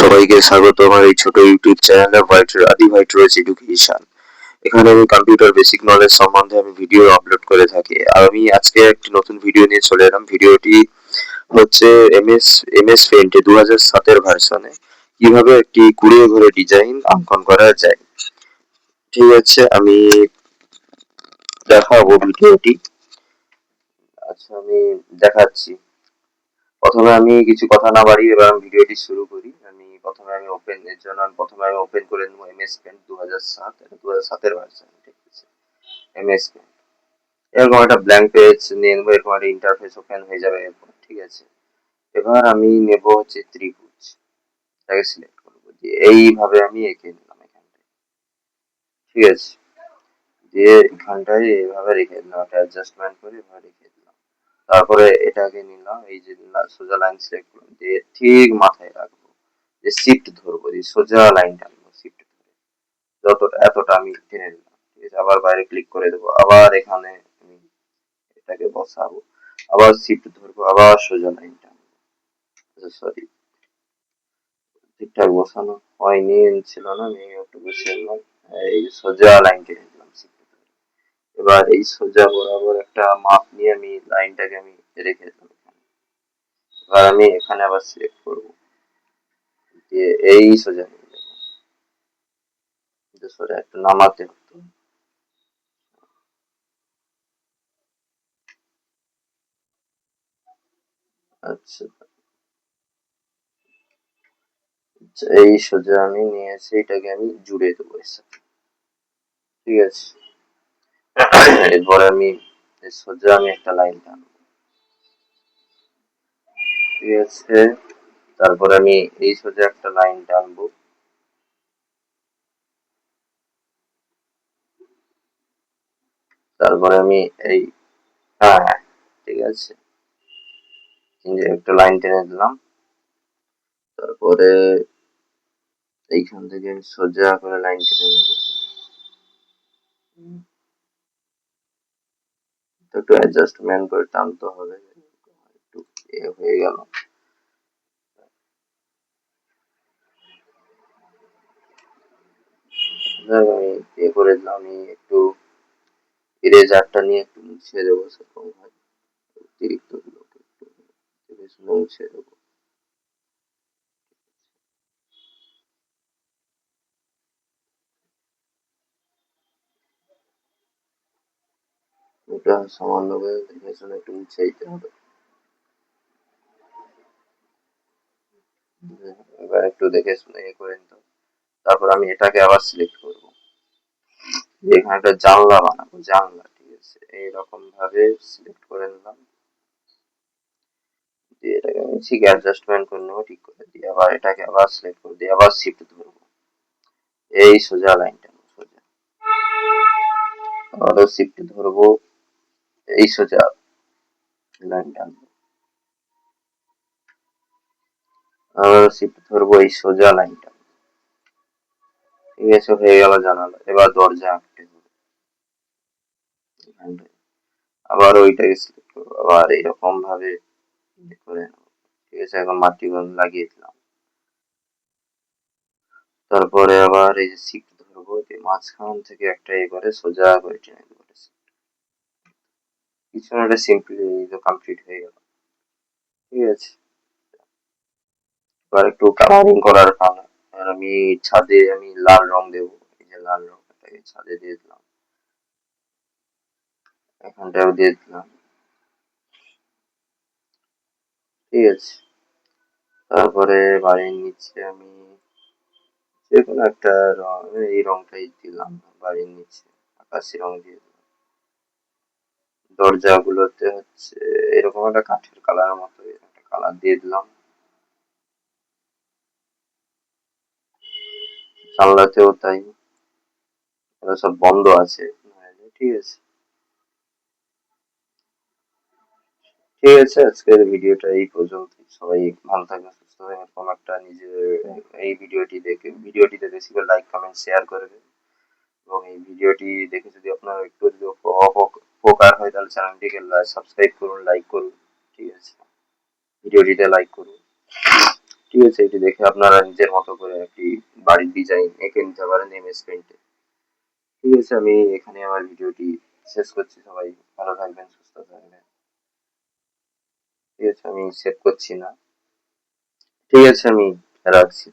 সবাইকে স্বাগত আমার এই ছোট ইউটিউব চ্যানেলে আদি হোয়াইট রয়েস এডুকেশন। এখানে আমি কম্পিউটার বেসিক নলেজ সম্বন্ধে আমি ভিডিও আপলোড করে থাকি। আর আমি আজকে একটি নতুন ভিডিও নিয়ে চলে এলাম। ভিডিওটি হচ্ছে এমএস পেইন্টে 2007 ভার্সনে কিভাবে একটি কুড়িয়ে ঘুরে ডিজাইন অঙ্কন করা যায়। ঠিক আছে, আমি দেখাবো ভিডিওটি। আচ্ছা, আমি দেখাচ্ছি। প্রথমে আমি কিছু কথা না বাড়িয়ে এবার আমি ভিডিওটি শুরু করি। প্রথমে আমি ওপেন করে নেবো এমএস পেইন্ট 2007। এটা 2007 ভার্সন। ঠিক আছে, এমএস পেইন্ট এরকম একটা ব্ল্যাঙ্ক পেজ নিয়ে নেবো, এরকম একটা ইন্টারফেস ওপেন হয়ে যাবে এরপর। ঠিক আছে, এবার আমি নেব হচ্ছে ত্রিভুজ, এটাকে সিলেক্ট করবো, যে এইভাবে আমি এঁকে নিলাম এখানটায়। ঠিক আছে, দিয়ে এখানটায় এইভাবে রেখে দিলাম, একটা অ্যাডজাস্টমেন্ট করে এভাবে রেখে দিলাম। তারপরে এটাকে নিলাম, এই যে সোজা লাইন সিলেক্ট করলাম, দিয়ে ঠিক মাথায় রাখবো, যে শিফট ধরবো, যে সোজা লাইন টানবো, শিফট ধরে যতটা এতটা আমি টেনে নিলাম। ঠিক আছে, আবার বাইরে ক্লিক করে দেবো, আবার এখানে আমি এটাকে বসাবো, আবার শিফট ধরবো, আবার সোজা লাইন টানবো। সরি, ঠিকঠাক বসানো হয়নি, ছিল না, আমি একটু বসিয়ে নিলাম। এই সোজা লাইন টেনে দিলাম শিফট ধরে। এবার এই সোজা বরাবর একটা মাপ নিয়ে আমি লাইনটাকে আমি রেখে দিলাম এখানে। এবার আমি এখানে আবার সিলেক্ট করবো, দিয়ে এই সোজা নিয়ে যাবো, সোজা একটু নামাতে হতো। আচ্ছা, এই সোজা আমি নিয়ে এসে এটাকে আমি জুড়ে দেবো এর সাথে। ঠিক আছে, এরপরে আমি সোজা আমি একটা লাইন টানবো। ঠিক আছে, তারপরে আমি এই সোজা একটা লাইন টানবো। তারপরে আমি এই, হ্যাঁ হ্যাঁ, ঠিক আছে, একটা লাইন টেনে দিলাম। তারপরে এইখান থেকে আমি সোজা করে লাইন টেনে নেবো। একটু অ্যাডজাস্টমেন্ট করে টানতে হবে, একটু হয়ে গেল। আমি করে দিলাম, আমি একটু ইরেজারটা নিয়ে একটু মুছে দেবো, সেরকম ভাবে অতিরিক্ত গুলোকে একটু মুছে দেবো। এটা সামান্য দেখে শুনে একটু মুছে দিতে হবে। এবার একটু দেখে শুনে করে নিতে হবে। তারপর আমি এটাকে আবার সিলেক্ট করবো, এখানে একটা জানলা বানাবো, জানলা। ঠিক আছে, এইরকম ভাবে সিলেক্ট করে নিলাম, দিয়ে এটাকে আমি ঠিক অ্যাডজাস্টমেন্ট করে নেবো, ঠিক করে দিয়ে আবার এটাকে আবার সিলেক্ট করে দিয়ে আবার শিফট ধরবো, এই সোজা লাইনটা সোজা, আবারও শিফট ধরবো, এই সোজা লাইনটা আবারও শিফট ধরবো, এই সোজা লাইনটা। ঠিক আছে, হয়ে গেল জানালা। এবার দরজা আঁকতে হবে, আবার ওইটাকে সিলেক্ট করবো, আবার এইরকম ভাবে করে নেবো। ঠিক আছে, এখন মাটি লাগিয়ে দিলাম। তারপরে আবার এই যে শিফট ধরবো, মাঝখান থেকে একটা এবারে সোজা করে টেনে দেবো, পিছনে একটা সিম্পলি কমপ্লিট হয়ে গেল। ঠিক আছে, এবার একটু কালারিং করার পালা। আর আমি ছাদে আমি লাল রং দেবো, এই যে লাল রংটাকে ছাদে দিয়ে দিলাম, এখানটাও দিয়ে দিলাম। ঠিক আছে, তারপরে বাড়ির নিচে আমি যেকোনো একটা রং, এই রংটাই দিলাম, বাড়ির নিচে আকাশি রং দিয়ে দিলাম। দরজাগুলোতে হচ্ছে এরকম একটা কাঠের কালার মতো একটা কালার দিয়ে দিলাম। জানলাতেও তাই, এরা সব বন্ধ আছে। ঠিক আছে, ঠিক আছে, আজকের ভিডিওটা এই পর্যন্ত। সবাই ভালো থাকবেন, সুস্থ থাকবেন। এরকম একটা নিজের এই ভিডিওটিতে বেশি করে লাইক কমেন্ট শেয়ার করবেন, এবং এই ভিডিওটি দেখে যদি আপনার একটু যদি উপকার হয় তাহলে চ্যানেলটিকে সাবস্ক্রাইব করুন, লাইক করুন। ঠিক আছে, ভিডিওটিতে লাইক করুন। ঠিক আছে, এটি দেখে আপনারা নিজের মতো করে একটি বাড়ির ডিজাইন এঁকে নিতে পারেন এমএস পেন্টে। ঠিক আছে, আমি এখানে আমার ভিডিওটি শেষ করছি। সবাই ভালো থাকবেন, সুস্থ থাকবেন। ঠিক আছে, আমি সেভ করছি না। ঠিক আছে, আমি রাখছি।